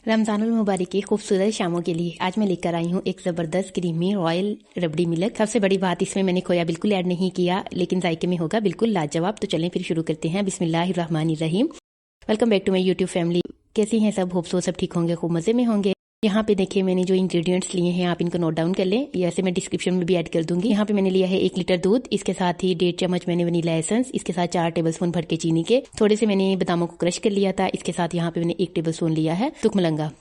रमज़ानुल मुबारक की खूबसूरत शामों के लिए आज मैं लेकर आई हूँ एक ज़बरदस्त क्रीमी रॉयल रबड़ी मिल्क। सबसे बड़ी बात, इसमें मैंने खोया बिल्कुल ऐड नहीं किया, लेकिन जायके में होगा बिल्कुल लाजवाब। तो चलें फिर शुरू करते हैं। बिस्मिल्लाहिर्रहमानिर्रहीम। Welcome back to my YouTube family. कैसी हैं सब? होप सो सब ठीक होंगे, खूब मज़े में होंगे। यहाँ पे देखिए मैंने जो इंग्रेडिएंट्स लिए हैं आप इनको नोट डाउन कर लें, ये ऐसे मैं डिस्क्रिप्शन में भी ऐड कर दूंगी। यहाँ पे मैंने लिया है 1 लीटर दूध, इसके साथ ही 1.5 चम्मच मैंने वनीला एसेंस, इसके साथ 4 टेबलस्पून भर के चीनी के, थोड़े से मैंने बादामों को क्रश कर लिया था, इसके साथ यहाँ पे मैंने 1 टेबलस्पून लिया है तुकमलंगा।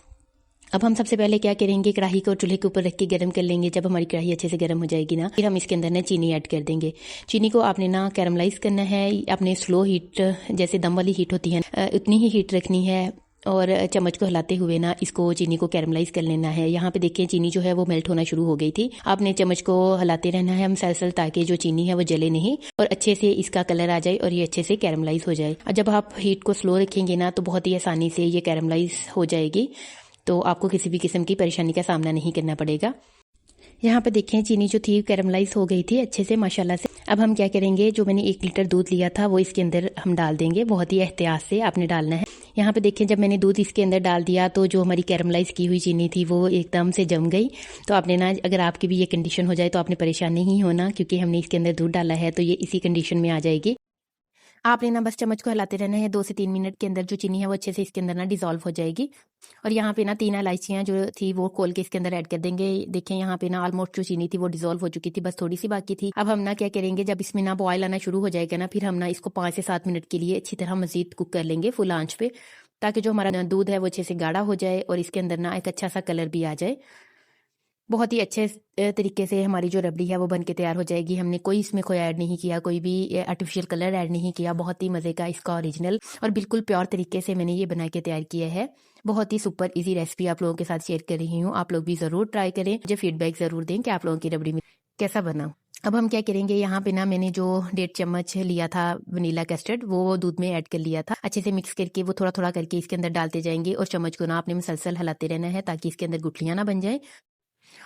अब हम सबसे पहले क्या करेंगे, कढ़ाई को चूल्हे के ऊपर रख के गर्म कर लेंगे। जब हमारी कढ़ाई अच्छे से गर्म हो जाएगी ना, फिर हम इसके अंदर ना चीनी ऐड कर देंगे। चीनी को आपने ना कैरमलाइज करना है, अपने स्लो हीट जैसे दम वाली हीट होती है उतनी ही हीट रखनी है, और चम्मच को हिलाते हुए ना इसको चीनी को कैरमलाइज कर लेना है। यहाँ पे देखिए चीनी जो है वो मेल्ट होना शुरू हो गई थी। आपने चम्मच को हिलाते रहना है मुसलसल, ताकि जो चीनी है वो जले नहीं और अच्छे से इसका कलर आ जाए और ये अच्छे से कैरमलाइज हो जाए। और जब आप हीट को स्लो रखेंगे ना तो बहुत ही आसानी से ये कैरमलाइज हो जाएगी, तो आपको किसी भी किस्म की परेशानी का सामना नहीं करना पड़ेगा। यहाँ पे देखें चीनी जो थी कैरमलाइज हो गई थी अच्छे से माशाल्लाह से। अब हम क्या करेंगे, जो मैंने 1 लीटर दूध लिया था वो इसके अंदर हम डाल देंगे। बहुत ही एहतियात से आपने डालना है। यहाँ पे देखें जब मैंने दूध इसके अंदर डाल दिया तो जो हमारी कैरमलाइज की हुई चीनी थी वो एकदम से जम गई। तो आपने ना, अगर आपकी भी ये कंडीशन हो जाए तो आपने परेशान नहीं होना, क्योंकि हमने इसके अंदर दूध डाला है तो ये इसी कंडीशन में आ जाएगी। आपने ना बस चम्मच को हिलाते रहना है। 2 से 3 मिनट के अंदर जो चीनी है वो अच्छे से इसके अंदर ना डिसॉल्व हो जाएगी। और यहाँ पे ना 3 इलायचियाँ जो थी वो खोल के इसके अंदर ऐड कर देंगे। देखें यहाँ पे ना ऑलमोस्ट जो चीनी थी वो डिसॉल्व हो चुकी थी, बस थोड़ी सी बाकी थी। अब हम ना क्या करेंगे, जब इसमें ना बॉयल आना शुरू हो जाएगा ना, फिर हम ना इसको 5 से 7 मिनट के लिए अच्छी तरह मजीद कुक कर लेंगे फुल आंच पे, ताकि जो हमारा दूध है वो अच्छे से गाढ़ा हो जाए और इसके अंदर ना एक अच्छा सा कलर भी आ जाए। बहुत ही अच्छे तरीके से हमारी जो रबड़ी है वो बन के तैयार हो जाएगी। हमने कोई इसमें खोया ऐड नहीं किया, कोई भी आर्टिफिशियल कलर ऐड नहीं किया। बहुत ही मज़े का इसका ओरिजिनल और बिल्कुल प्योर तरीके से मैंने ये बना के तैयार किया है। बहुत ही सुपर इजी रेसिपी आप लोगों के साथ शेयर कर रही हूँ। आप लोग भी ज़रूर ट्राई करें, मुझे फीडबैक ज़रूर दें कि आप लोगों की रबड़ी में कैसा बना। अब हम क्या करेंगे, यहाँ पे ना मैंने जो 1.5 चम्मच लिया था वनीला कस्टर्ड वो दूध में ऐड कर लिया था। अच्छे से मिक्स करके वो थोड़ा थोड़ा करके इसके अंदर डालते जाएंगे और चम्मच को ना आपने मुसलसल हिलाते रहना है, ताकि इसके अंदर गुठलियाँ ना बन जाए।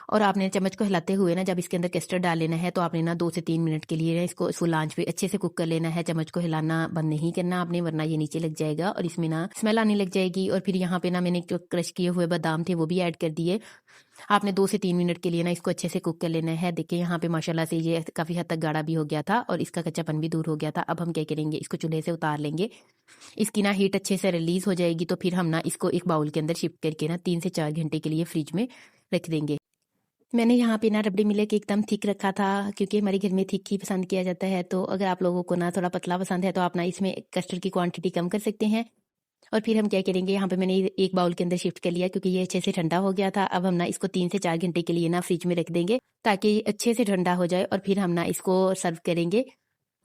और आपने चम्मच को हिलाते हुए ना जब इसके अंदर कस्टर्ड डाल लेना है, तो आपने ना 2 से 3 मिनट के लिए इसको फुल आंच पे अच्छे से कुक कर लेना है। चम्मच को हिलाना बंद नहीं करना आपने, वरना ये नीचे लग जाएगा और इसमें ना स्मेल आने लग जाएगी। और फिर यहाँ पे ना मैंने जो क्रश किए हुए बादाम थे वो भी ऐड कर दिए। आपने 2 से 3 मिनट के लिए ना इसको अच्छे से कुक कर लेना है। देखिए यहाँ पे माशाल्लाह से ये काफी हद तक गाढ़ा भी हो गया था और इसका कच्चापन भी दूर हो गया था। अब हम क्या करेंगे, इसको चूल्हे से उतार लेंगे। इसकी ना हीट अच्छे से रिलीज हो जाएगी, तो फिर हम ना इसको एक बाउल के अंदर शिफ्ट करके ना 3 से 4 घंटे के लिए फ्रिज में रख देंगे। मैंने यहाँ पे ना रबड़ी मिल्क एकदम थिक रखा था, क्योंकि हमारे घर में थिक ही पसंद किया जाता है। तो अगर आप लोगों को ना थोड़ा पतला पसंद है तो आप ना इसमें कस्टर्ड की क्वांटिटी कम कर सकते हैं। और फिर हम क्या करेंगे, यहाँ पे मैंने एक बाउल के अंदर शिफ्ट कर लिया, क्योंकि ये अच्छे से ठंडा हो गया था। अब हम ना इसको 3 से 4 घंटे के लिए ना फ्रिज में रख देंगे, ताकि ये अच्छे से ठंडा हो जाए और फिर हम ना इसको सर्व करेंगे।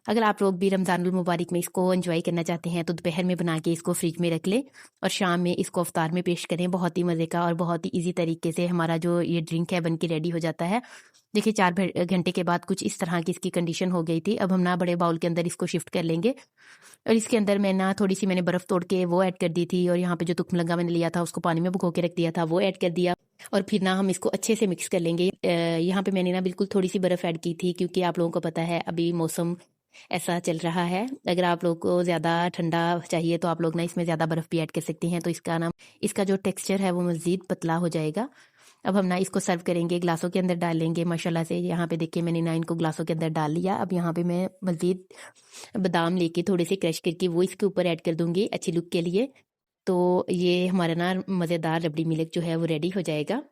अगर आप लोग भी रमज़ानुल मुबारक में इसको एंजॉय करना चाहते हैं तो दोपहर में बना के इसको फ्रिज में रख लें और शाम में इसको अफ्तार में पेश करें। बहुत ही मज़े का और बहुत ही इजी तरीके से हमारा जो ये ड्रिंक है बन के रेडी हो जाता है। देखिए 4 घंटे के बाद कुछ इस तरह की इसकी कंडीशन हो गई थी। अब हम ना बड़े बाउल के अंदर इसको शिफ्ट कर लेंगे और इसके अंदर मैं ना थोड़ी सी मैंने बर्फ़ तोड़ के वो ऐड कर दी थी, और यहाँ पे जो तुकमलंगा मैंने लिया था उसको पानी में भिगो के रख दिया था वो ऐड कर दिया। और फिर ना हम इसको अच्छे से मिक्स कर लेंगे। यहाँ पे मैंने ना बिल्कुल थोड़ी सी बर्फ़ ऐड की थी, क्योंकि आप लोगों को पता है अभी मौसम ऐसा चल रहा है। अगर आप लोग को ज़्यादा ठंडा चाहिए तो आप लोग ना इसमें ज़्यादा बर्फ़ भी ऐड कर सकते हैं, तो इसका जो टेक्सचर है वो मज़ीद पतला हो जाएगा। अब हम ना इसको सर्व करेंगे, ग्लासों के अंदर डाल लेंगे। माशाल्लाह से यहाँ पे देखिए मैंने ना इनको ग्लासों के अंदर डाल लिया। अब यहाँ पे मैं मज़ीद बादाम लेके थोड़े से क्रश करके वो इसके ऊपर ऐड कर दूंगी अच्छी लुक के लिए। तो ये हमारा ना मज़ेदार रबड़ी मिल्क जो है वो रेडी हो जाएगा।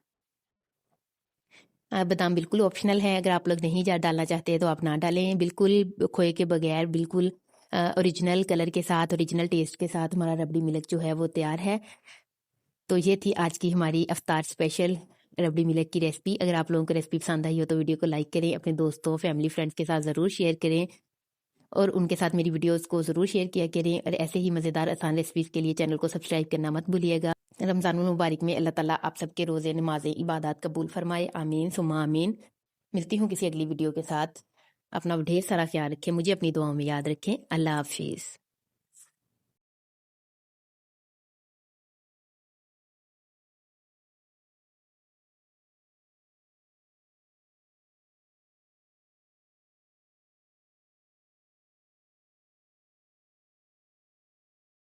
बादाम बिल्कुल ऑप्शनल है, अगर आप लोग नहीं जा डालना चाहते तो आप ना डालें। बिल्कुल खोए के बगैर बिल्कुल ओरिजिनल कलर के साथ, ओरिजिनल टेस्ट के साथ हमारा रबड़ी मिल्क जो है वो तैयार है। तो ये थी आज की हमारी अफ्तार स्पेशल रबड़ी मिल्क की रेसिपी। अगर आप लोगों को रेसिपी पसंद आई हो तो वीडियो को लाइक करें, अपने दोस्तों फैमिली फ्रेंड्स के साथ ज़रूर शेयर करें और उनके साथ मेरी वीडियोस को ज़रूर शेयर किया करें। और ऐसे ही मज़ेदार आसान रेसिपीज़ के लिए चैनल को सब्सक्राइब करना मत भूलिएगा। रमज़ानुल मुबारक में अल्लाह ताला आप सबके रोज़े नमाज़ें इबादत कबूल फरमाए, आमीन सुम्मा आमीन। मिलती हूँ किसी अगली वीडियो के साथ। अपना ढेर सारा ख्याल रखें, मुझे अपनी दुआओं में याद रखें। अल्लाह हाफिज़।